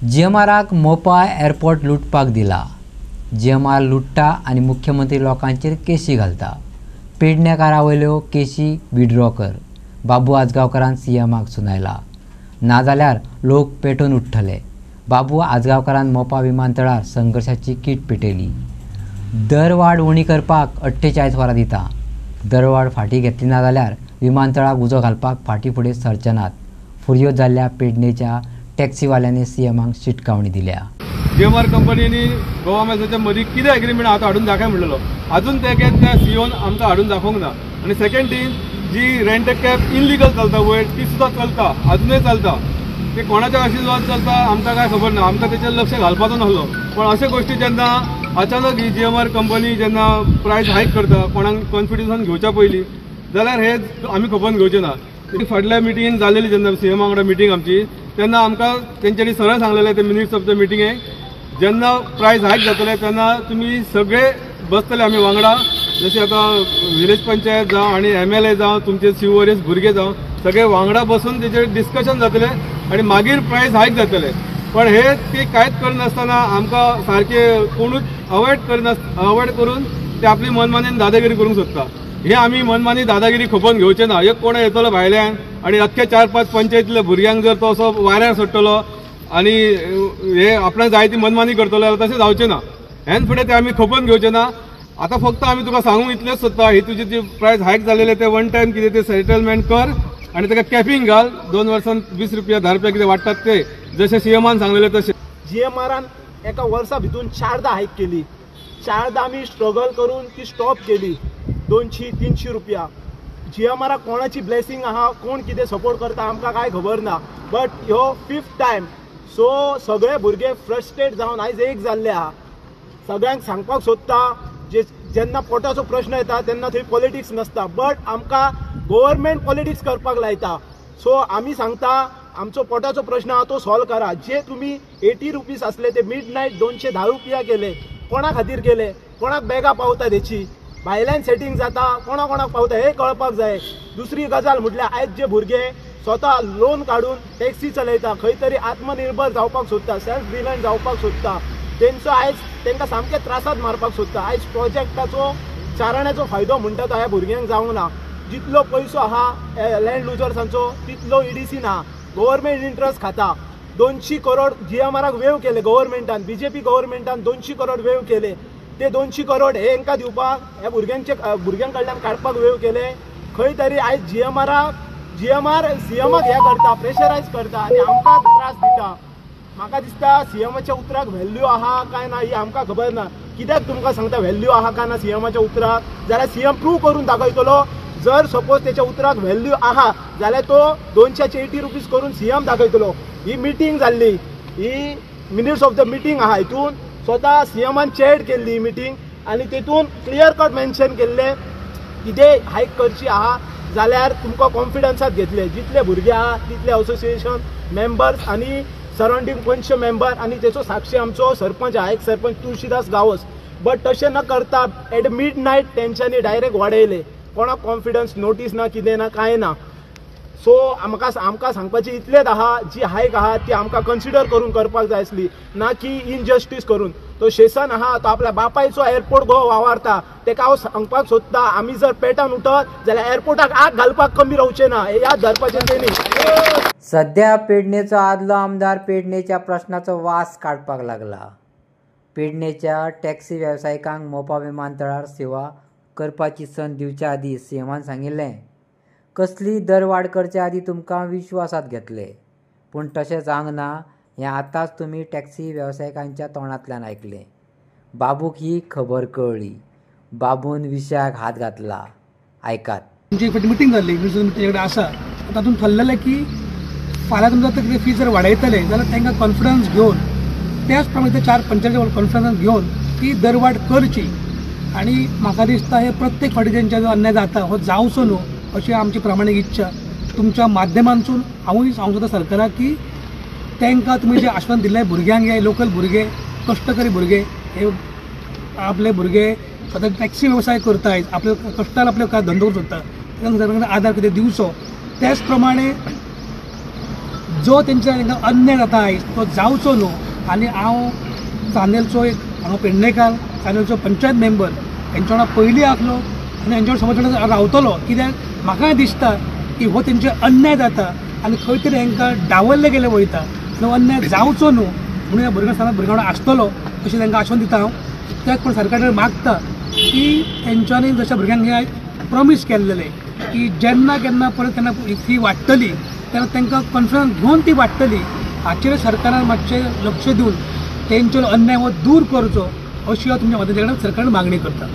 जीएमआराक मोपा एअरपोर्ट लुटपाक दिला। जीएमआर लुट्टा आणि मुख्यमंत्री लोकांचेर केशी घालता। पेडणेकारावयल्यो केशी विड्रॉ कर, बाबू आजगांवकारान सीएमाक सुनायला। नाजाल्यार लोक पेटून उठ्ठले। बाबू आजगांवकारान मोपा विमानतळार संघर्षाची कीट पेटयली। दरवाड उणी करपाक 48 वरां दिता। दरवाड फाटी घेतली ना जाल्यार विमानतळाक उजो घालपाक फाटी फुडें सरचनात। फुर्यो जाल्ल्या पेडणेच्या टॅक्सीवाल्यांनी सीएमाक शिटकावणी दिल्या। जीएमआर कंपनीनी गोवा मेसाच्या मदीं कितें एग्रीमेंट आहा तो हाडून दाखय म्हणलेलो, अजून ते त्या सीओन आमकां हाडून दाखोवंक ना। आनी सेकंड थींग, जी रेंट कॅब इनलिगल चलता वयर ती सुद्दां चलता, अजूनय चलता। ते कोणाच्या आशिर्वाद चलता आमकां काय खबर ना, आमकां तेचेर लक्ष घालपाचो नासलो। पण अशे गोश्टी जेन्ना अचानक ही जीएमआर कंपनी जेन्ना प्रायस हायक करता कोणाक कॉन्फिडन्सान घेवच्या पयलीं, जाल्यार हे आमी खपोवन घेवचें ना। फाटल्या मिटिंगेक जाल्लेली जेन्ना सीएमा वांगडा मिटींग आमची, तेन्ना आमकां तेंच्यांनी सरळ सांगलेलें ते मिनिट्स ऑफ द मिटिंगेक, जेन्ना प्रायस हायक जातले तेन्ना तुमी सगळे बसतले आमी वांगडा, जशें आतां विलेज पंचायत जावं आनी MLA जावं तुमचे CORS भुरगे जावं सगळे वांगडा बसून तेचेर डिस्कशन जातले आनी मागीर प्रायस हायक जातले। पण हे ते कांयच करनासतना आमकां सारके कोणूच अवॉइड करून ते आपली मनमानी दादागिरी करूंक सोदता। हे आमी मनमानी दादागिरी खपोवन घेवचें ना। एक कोण येतलो भायल्यान आनी अख्ख्या 4-5 पंचायतीतल्या भुरग्यांक जर तो असो वाऱ्यार सोडटलो आनी हे आपणाक जाय ती मनमानी करतलो जाल्यार तशें जावचें ना। हेन फुडें ते आमी खपोवन घेवचें ना। आतां फक्त आमी तुका सांगूंक इतलेंच सोदता, ही तुजी जी प्रायस हायक जालेले ते वन टायम कितें ते सेटलमेंट कर आनी ताका कॅपिंग घाल। 2 वर्सान 20 रुपया 10 रुपया कितें वाडटात ते जशें सीएमान सांगलेले तशें। जीएमआरान एका वर्सा भितून 4दा हायक केली। 4दा आमी स्ट्रगल करून ती स्टॉप केली। 200-300 रुपया। जीएमआराक कोणाची ब्लेसिंग आहा, कोण कितें सपोर्ट करता आमकां काय खबर ना। बट ह्यो 5th टायम। सो सगळे भुरगे फ्रस्ट्रेट जावन आयज एक जाल्ले आहा। सगळ्यांक सांगपाक सोदता, जेन्ना पोटाचो प्रश्न येता तेन्ना थंय पॉलिटिक्स नसता, बट आमकां गव्हर्मेंट पॉलिटिक्स करपाक लायता। सो आमी सांगता आमचो पोटाचो प्रश्न आहा तो सॉल्व करा। जे तुमी 80 रुपीज आसले ते मिडनायट 210 रुपया केले, कोणा खातीर केले? कोणाक बॅगा पावता तेची? भायल्यान सेटिंग जाता, कोणाक पावता हे कळपाक जाय। दुसरी गजाल म्हटल्यार आयज जे भुरगे स्वता लोन काढून टॅक्सी चलयता, खंय तरी आत्मनिर्भर जावपाक सोदता, सेल्फ डिपेंडंट जावपाक सोदता, तेंचो आयज तेंकां सामके त्रासात मारपाक सोदता। आयज प्रोजेक्टाचो चाराण्याचो फायदो म्हणटा तो ह्या भुरग्यांक जावंक ना। जितलो पयसो आहा लँड लुजर्सांचो तितलो EDC ना, गव्हर्मेंट इंट्रस्ट खाता। 200 करोड जीएमआराक वेव केले गव्हर्मेंटान, BJP गव्हर्मेंटान 200 करोड वेव केले। ते 200 करोड हे हांकां दिवपाक ह्या भुरग्यां कडल्यान काडपाक वेव केले। खंय तरी आयज जीएमआर सीएमाक हे करता, प्रेशरायज करता आनी आमकां त्रास दिता। म्हाका दिसता सीएमाच्या उतराक व्हॅल्यू आहा काय ना ही आमकां खबर ना। कित्याक तुमकां सांगता व्हॅल्यू आहा काय ना सीएमाच्या उतराक, जाल्यार सीएम प्रूव करून दाखयतलो। जर सपोज तेच्या उतराक व्हॅल्यू आहा जाल्यार तो 280 रुपीज करून सीएम दाखयतलो। ही मिटींग जाल्ली, ही मिनिट्स ऑफ द मिटींग आहा, हितून स्वता सीएमान चॅट केल्ली ही मिटींग आनी तेतून क्लियर कट मेन्शन केल्ले कितें हायक करची आहा जाल्यार तुमकां कॉन्फिडन्सात घेतले। जितले भुरगे आहा तितले असोसिएशन मेंबर्स आनी सराउंडींग पंच मेंबर आनी तेचो साक्षी आमचो सरपंच आहा, एक सरपंच तुळशीदास गावस। बट तशें न करता एट मिडनायट तेंच्यांनी डायरेक्ट वाडयले। कोणाक कॉन्फिडन्स नोटीस ना, कितें ना, कांय ना। सो आमकां सांगपाचें इतलेंच आहा, जी हायक आहा ती आमकां कन्सिडर करून करपाक जाय आसली, ना की इनजस्टीस करून। तो शेसन आहा तो आपल्या बापायचो एअरपोर्ट गो वावरता, तेका हांव सांगपाक सोदता आमी जर पेटान उठत जाल्यार एअरपोर्टाक आग घालपाक कमी रावचें ना, हे याद धरपाचें तेणी। सध्या पेडणेचो आदलो आमदार पेडणेच्या प्रश्नाचो वास काडपाक लागला। पेडणेच्या टॅक्सी वेवसायिकांक मोपा विमानतळार सेवा करपाची संद दिवच्या आदीं सीएमान सांगिल्लें, कसली दरवाड करचे आदीं तुमकां विश्वासात घेतले, पूण तशें जावंक ना हें आतांच तुमी टॅक्सी वेवसायिकांच्या तोंडांतल्यान आयकलें। बाबूक ही खबर कळ्ळी। बाबून विशयाक हात घातला, आयकात। तुमची फाटी मिटींग जाल्ली, मिटींग कडेन आसा, तातूंत थारलेलें की फाल्यां तुमकां कितें फी जर वाडयतले जाल्यार तांकां कॉन्फिडन्स घेवन त्याच प्रमाणे ते 4 पंचायती कॉन्फिडन्स घेवन ती दरवाड करची। आनी म्हाका दिसता हे प्रत्येक फावटी तेंच्या जो अन्याय जाता हो जावचो न्हू अशी आमची प्रामाणीक इच्छा। तुमच्या माध्यमांतून हांवूय सांगूंक सोदता सरकाराक की तांकां तुमी जे आश्वासन दिल्लें भुरग्यांक, हे लोकल भुरगे, कश्टकरी भुरगे, हे आपले भुरगे स्वता टॅक्सी वेवसाय करतायत, आपले कश्टान आपले धंदो सोदता, तांकां आदार कितें दिवचो। त्याच प्रमाणे जो तांकां अन्याय जाता आयज तो जावचो न्हू. आनी हांव चांदेलचो एक हांगा पेडणेकार चांदेलचो पंचायत मेंबर हेंच्या वांगडा पयलीं आसलो आनी हेंच्या वांगडा समज रावतलो. कित्याक म्हाकाय दिसता की हो तेंचे अन्याय जाता आनी खंय तरी हांकां डावल्ले गेले वयता. तो अन्याय जावचो न्हू म्हणून ह्या भुरग्यांक भुरग्यां वांगडा आसतलो अशें तांकां आश्वासन दिता हांव. त्याच पण सरकारा मागता की तेंच्यांनी जशा भुरग्यांक हे प्रॉमीस केल्लेले की जेन्ना केन्ना परत केन्ना फी वाडटली तेन्ना तांकां कॉन्फिडन्स घेवन ती वाडटली हाचेर सरकारान मातशें लक्ष दिवन तेंचो अन्याय हो दूर करचो अशी हांव तुमच्या मदतीन सरकारान मागणी करता.